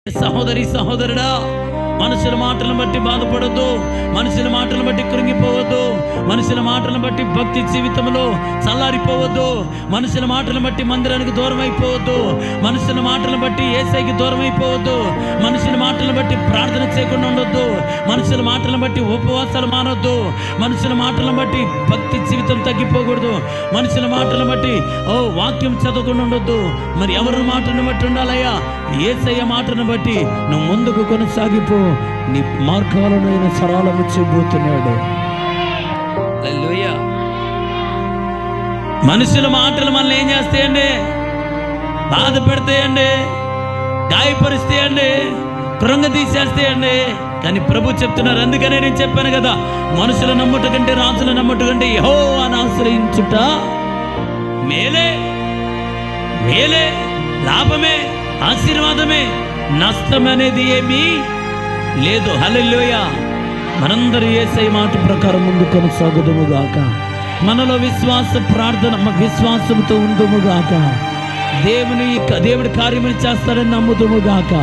సహోదరి సహోదరుడా, మనుషుల మాటలను బట్టి బాధపడద్దు, మనుషుల మాటలను బట్టి కృంగిపోవద్దు, మనుషుల మాటలను బట్టి భక్తి జీవితంలో చల్లారిపోవద్దు, మనుషుల మాటలను బట్టి మందిరానికి దూరం అయిపోవద్దు, మనుషుల మాటలను బట్టి యేసయ్యకి దూరం అయిపోవద్దు, మనుషుల మాటలను బట్టి ప్రార్థన చేయకుండా ఉండొద్దు, మనుషుల మాటలను బట్టి ఉపవాసాలు మానొద్దు, మనుషుల మాటలను బట్టి భక్తి జీవితం తగ్గిపోకూడదు, మనుషుల మాటలను బట్టి వాక్యం చదవకుండా ఉండొద్దు. మరి ఎవరి మాటను బట్టి ఉండాలయ్యా? యేసయ్య మాటను బట్టి నువ్వు ముందుకు కొనసాగిపో. నీ మార్గాలను ఆయన సరళము చేయబోతున్నాడు. హల్లెలూయా. మనుషుల మాటలు మనల్ని ఏం చేస్తాయండి? బాధ పెడతాయండి, గాయపరుస్తాయండి, కృంగ తీసేస్తాయండి. కానీ ప్రభు చెప్తున్నారు, అందుకనే నేను చెప్పాను కదా, మనుషుల నమ్ముట కంటే రాజుల నమ్ముట కంటే యెహోవాను ఆశ్రయించుట మేలే, మేలే, లాభమే, ఆశీర్వాదమే, నష్టం అనేది ఏమీ లేదు. హల్లెలూయా. మనందరూ యేసయ్య మాట ప్రకారం ముందు కొనసాగుదుముగాక. మనలో విశ్వాస ప్రార్థన విశ్వాసంతో ఉందుముగాక. దేవుడి కార్యములు చేస్తాడని నమ్ముదుముగాక.